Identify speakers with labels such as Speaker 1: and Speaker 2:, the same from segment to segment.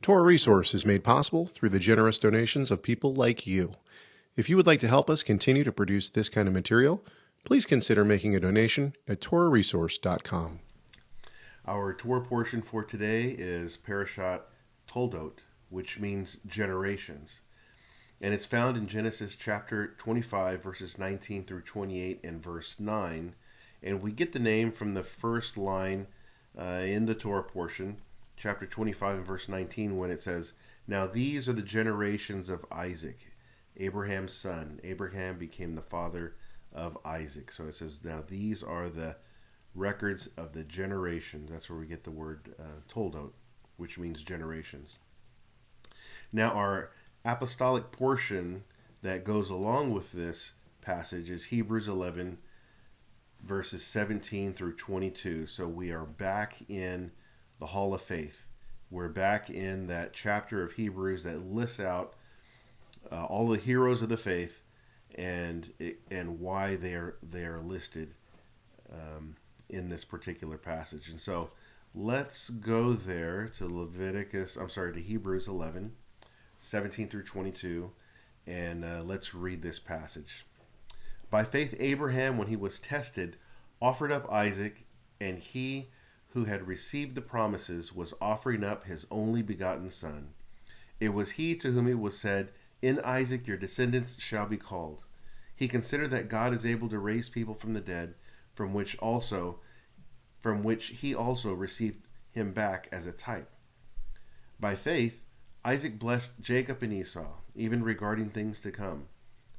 Speaker 1: Torah Resource is made possible through the generous donations of people like you. If you would like to help us continue to produce this kind of material, please consider making a donation at TorahResource.com.
Speaker 2: Our Torah portion for today is Parashat Toldot, which means generations. And it's found in Genesis chapter 25, verses 19 through 28 and verse 9. And we get the name from the first line in the Torah portion, chapter 25 and verse 19, when it says, "Now these are the generations of Isaac, Abraham's son. Abraham became the father of Isaac." So it says, now these are the records of the generations. That's where we get the word Toldot, which means generations. Now our apostolic portion that goes along with this passage is Hebrews 11, verses 17 through 22. So we are back in the Hall of Faith. We're back in that chapter of Hebrews that lists out all the heroes of the faith and why they are listed in this particular passage. And so let's go there to Hebrews 11, 17 through 22, and let's read this passage. "By faith Abraham, when he was tested, offered up Isaac, and he who had received the promises was offering up his only begotten son. It was he to whom it was said, 'In Isaac your descendants shall be called.' He considered that God is able to raise people from the dead, from which he also received him back as a type. By faith Isaac blessed Jacob and Esau, even regarding things to come.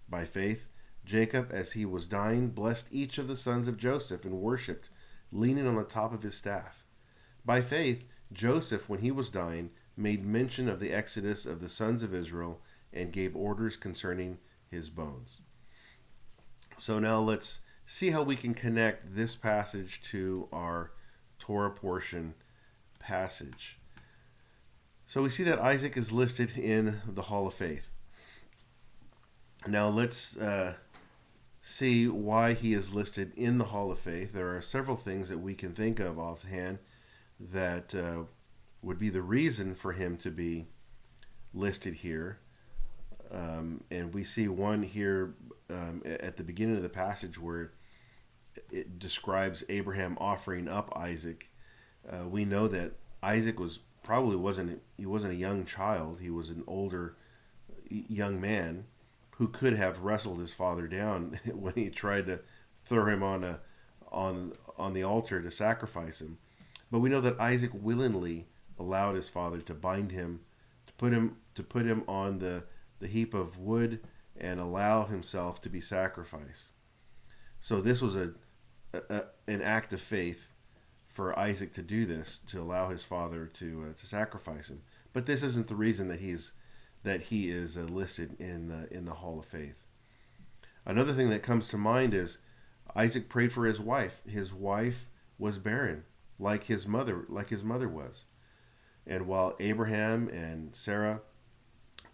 Speaker 2: By faith Jacob, as he was dying, blessed each of the sons of Joseph and worshipped, leaning on the top of his staff. By faith Joseph, when he was dying, made mention of the exodus of the sons of Israel and gave orders concerning his bones." So now let's see how we can connect this passage to our Torah portion passage. So we see that Isaac is listed in the Hall of Faith. Now let's see why he is listed in the Hall of Faith. There are several things that we can think of offhand that would be the reason for him to be listed here. And we see one here at the beginning of the passage where it describes Abraham offering up Isaac. We know that Isaac wasn't a young child. He was an older young man who could have wrestled his father down when he tried to throw him on the altar to sacrifice him. But we know that Isaac willingly allowed his father to bind him, to put him on the heap of wood and allow himself to be sacrificed. So this was an act of faith for Isaac to do this, to allow his father to sacrifice him. But this isn't the reason that he is listed in the Hall of Faith. Another thing that comes to mind is Isaac prayed for his wife. His wife was barren, like his mother was. And while Abraham and Sarah,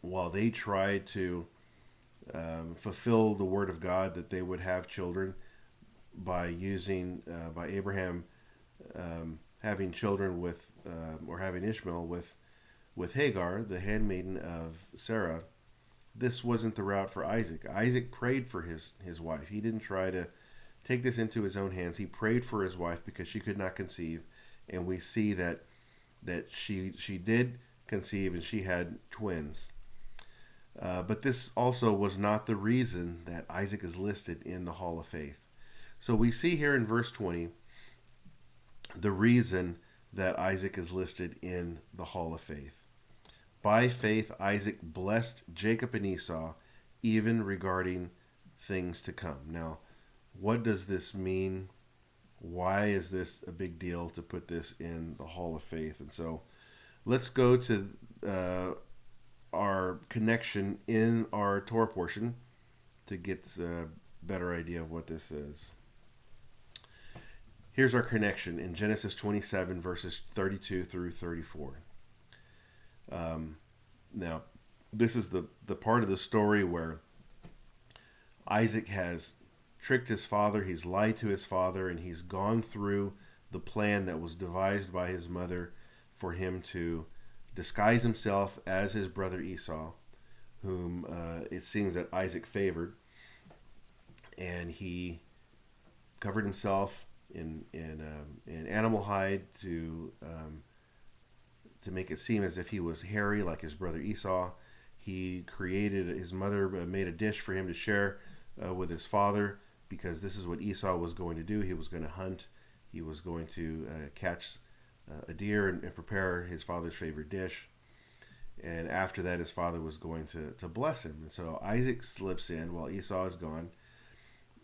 Speaker 2: while they tried to fulfill the word of God that they would have children by Abraham having children with or having Ishmael with Hagar, the handmaiden of Sarah, this wasn't the route for Isaac. Isaac prayed for his wife. He didn't try to take this into his own hands. He prayed for his wife because she could not conceive, and we see that she did conceive and she had twins. But this also was not the reason that Isaac is listed in the Hall of Faith. So we see here in verse 20 the reason that Isaac is listed in the Hall of Faith. By faith, Isaac blessed Jacob and Esau, even regarding things to come. Now, what does this mean? Why is this a big deal to put this in the Hall of Faith? And so let's go to our connection in our Torah portion to get a better idea of what this is. Here's our connection in Genesis 27, verses 32 through 34. Now, this is the part of the story where Isaac has tricked his father, he's lied to his father, and he's gone through the plan that was devised by his mother for him to disguised himself as his brother Esau, whom it seems that Isaac favored, and he covered himself in animal hide to make it seem as if he was hairy like his brother Esau. His mother made a dish for him to share with his father, because this is what Esau was going to do. He was going to hunt. He was going to catch a deer and prepare his father's favorite dish. And after that, his father was going to bless him. And so Isaac slips in while Esau is gone,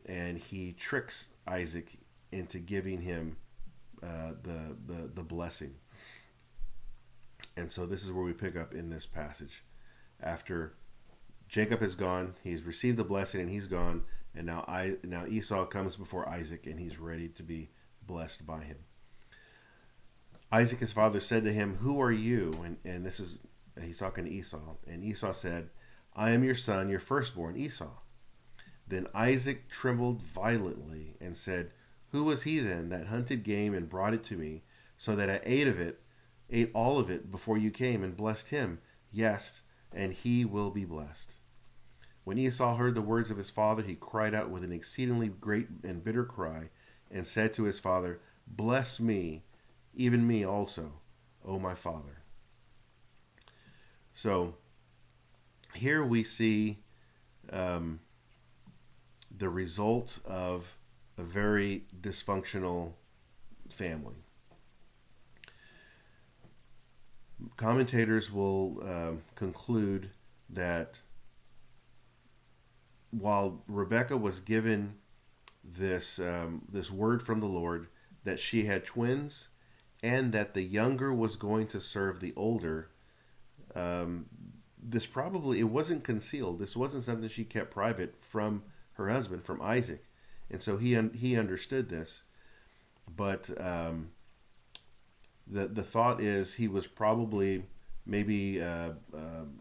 Speaker 2: and he tricks Isaac into giving him the blessing. And so this is where we pick up in this passage. After Jacob is gone, he's received the blessing and he's gone, and now Esau comes before Isaac and he's ready to be blessed by him. Isaac, his father, said to him, "Who are you?" And this is, he's talking to Esau. And Esau said, "I am your son, your firstborn, Esau." Then Isaac trembled violently and said, "Who was he then that hunted game and brought it to me, so that I ate all of it before you came, and blessed him? Yes, and he will be blessed." When Esau heard the words of his father, he cried out with an exceedingly great and bitter cry, and said to his father, "Bless me, even me also, O my father." So here we see the result of a very dysfunctional family. Commentators will conclude that while Rebekah was given this word from the Lord that she had twins, and that the younger was going to serve the older, it wasn't concealed. This wasn't something she kept private from her husband, from Isaac, and so he understood this. But the thought is he was probably maybe a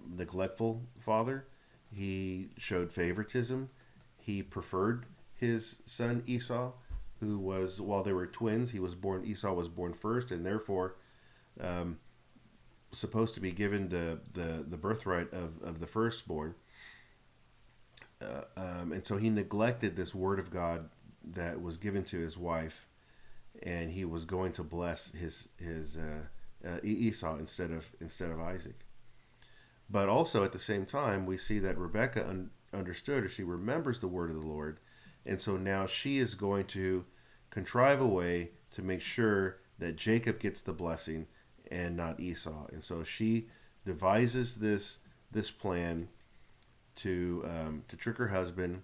Speaker 2: neglectful father. He showed favoritism. He preferred his son Esau, who was, while they were twins, Esau was born first, and therefore supposed to be given the birthright of the firstborn. And so he neglected this word of God that was given to his wife, and he was going to bless his Esau instead of Isaac. But also at the same time, we see that Rebekah understood, or she remembers the word of the Lord, and so now she is going to contrive a way to make sure that Jacob gets the blessing and not Esau. And so she devises this plan to trick her husband.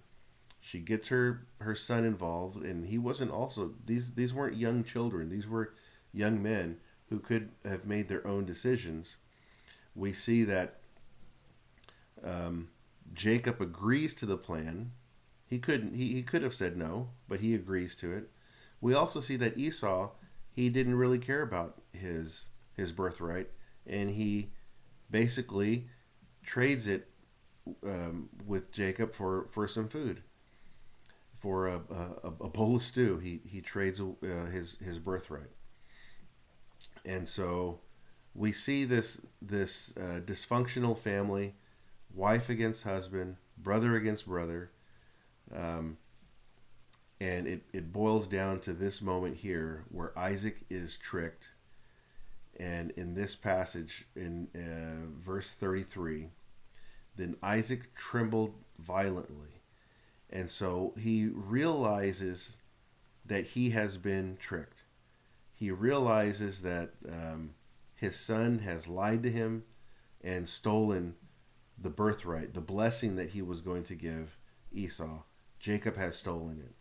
Speaker 2: She gets her son involved, and he wasn't also, these weren't young children. These were young men who could have made their own decisions. We see that Jacob agrees to the plan. He could have said no, but he agrees to it. We also see that Esau, he didn't really care about his birthright, and he basically trades it with Jacob for some food, for a bowl of stew. He trades his birthright, and so we see this dysfunctional family, wife against husband, brother against brother, and it boils down to this moment here where Isaac is tricked. And in this passage, in verse 33, then Isaac trembled violently. And so he realizes that he has been tricked. He realizes that his son has lied to him and stolen the birthright, the blessing that he was going to give Esau. Jacob has stolen it.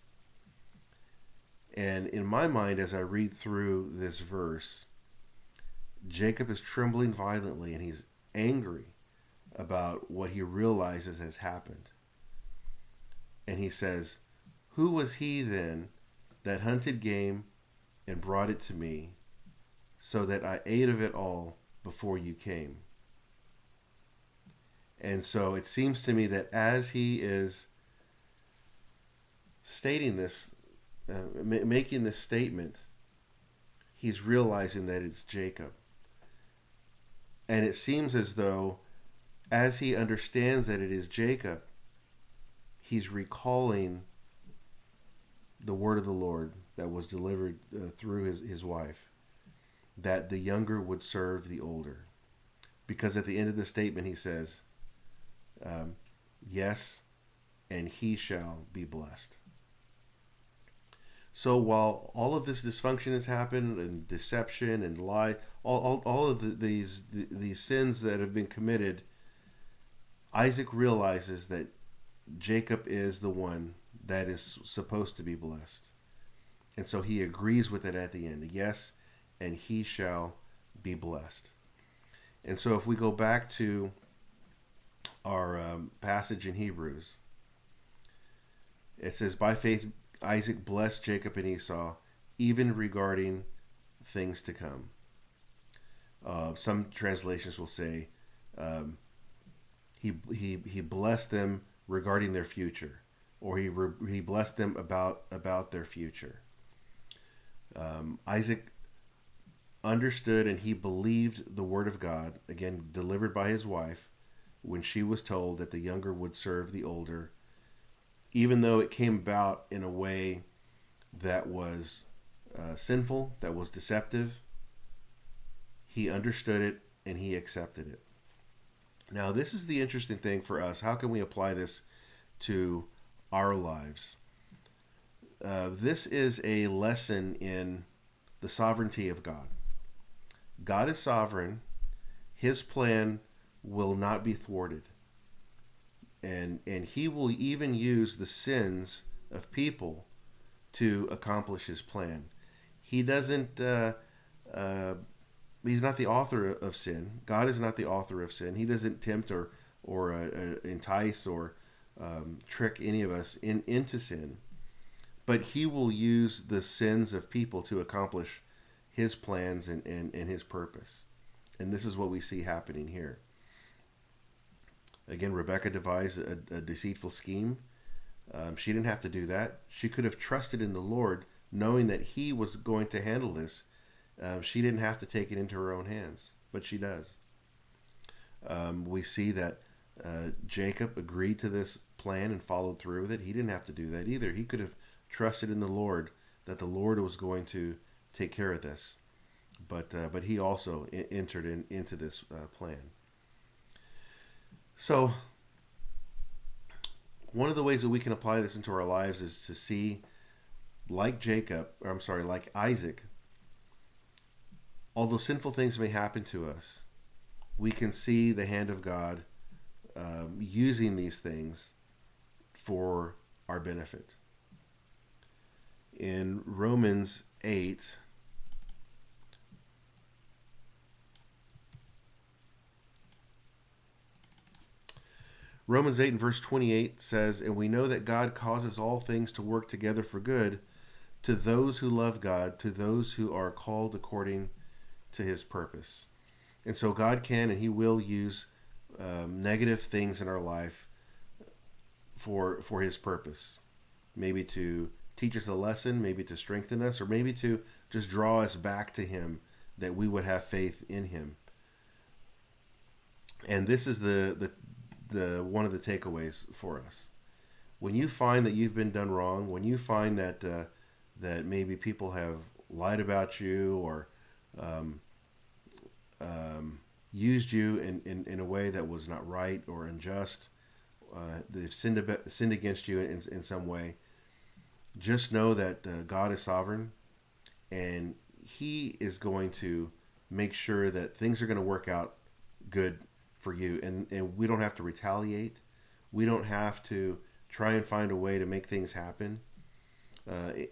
Speaker 2: And in my mind, as I read through this verse, Jacob is trembling violently, and he's angry about what he realizes has happened. And he says, "Who was he then that hunted game and brought it to me, so that I ate of it all before you came?" And so it seems to me that as he is stating this, making this statement, he's realizing that it's Jacob. And it seems as though, as he understands that it is Jacob, he's recalling the word of the Lord that was delivered through his wife, that the younger would serve the older. Because at the end of the statement he says, yes, and he shall be blessed. So while all of this dysfunction has happened, and deception and lie, all of these sins that have been committed, Isaac realizes that Jacob is the one that is supposed to be blessed. And so he agrees with it at the end. Yes, and he shall be blessed. And so if we go back to our passage in Hebrews, it says, by faith Isaac blessed Jacob and Esau, even regarding things to come. Some translations will say he blessed them regarding their future, or he blessed them about their future. Isaac understood and he believed the word of God, again delivered by his wife, when she was told that the younger would serve the older, even though it came about in a way that was sinful, that was deceptive. He understood it and he accepted it. Now, this is the interesting thing for us. How can we apply this to our lives? This is a lesson in the sovereignty of God. God is sovereign. His plan will not be thwarted. And he will even use the sins of people to accomplish his plan. He doesn't, he's not the author of sin. God is not the author of sin. He doesn't tempt or entice or trick any of us into sin. But he will use the sins of people to accomplish his plans and his purpose. And this is what we see happening here. Again, Rebekah devised a deceitful scheme. She didn't have to do that. She could have trusted in the Lord, knowing that he was going to handle this. She didn't have to take it into her own hands, but she does. We see that Jacob agreed to this plan and followed through with it. He didn't have to do that either. He could have trusted in the Lord, that the Lord was going to take care of this. But he also entered into this plan. So, one of the ways that we can apply this into our lives is to see, like Isaac, although sinful things may happen to us, we can see the hand of God using these things for our benefit. In Romans 8, and verse 28 says, and we know that God causes all things to work together for good to those who love God, to those who are called according to his purpose. And so God can and he will use negative things in our life for his purpose. Maybe to teach us a lesson, maybe to strengthen us, or maybe to just draw us back to him, that we would have faith in him. And this is the one of the takeaways for us. When you find that you've been done wrong, when you find that that maybe people have lied about you or used you in a way that was not right or unjust, they've sinned against you in some way, just know that God is sovereign, and he is going to make sure that things are going to work out good for you, and we don't have to retaliate. We don't have to try and find a way to make things happen.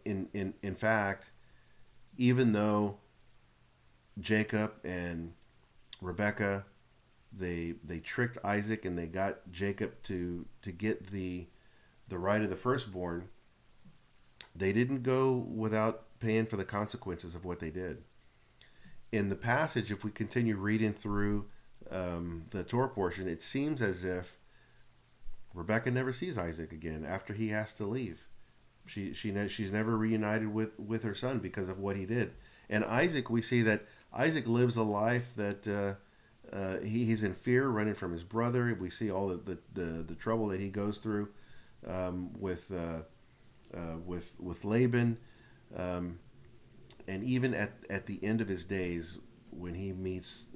Speaker 2: In fact, even though Jacob and Rebekah, they tricked Isaac and they got Jacob to get the right of the firstborn, they didn't go without paying for the consequences of what they did. In the passage, if we continue reading through the Torah portion, it seems as if Rebekah never sees Isaac again after he has to leave. She's never reunited with her son because of what he did. And Isaac, we see that Isaac lives a life that he's in fear, running from his brother. We see all the trouble that he goes through with Laban, and even at the end of his days, when he meets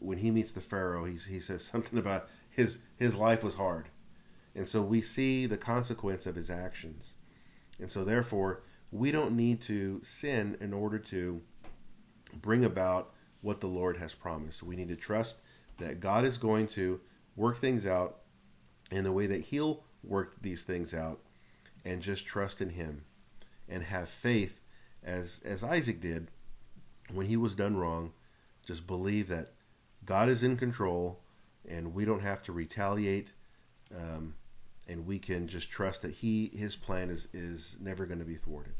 Speaker 2: the Pharaoh, he says something about his life was hard, and so we see the consequence of his actions, and so therefore we don't need to sin in order to bring about what the Lord has promised. We need to trust that God is going to work things out in the way that He'll work these things out, and just trust in Him and have faith, as Isaac did when he was done wrong. Just believe that God is in control, and we don't have to retaliate, and we can just trust that His plan is never going to be thwarted.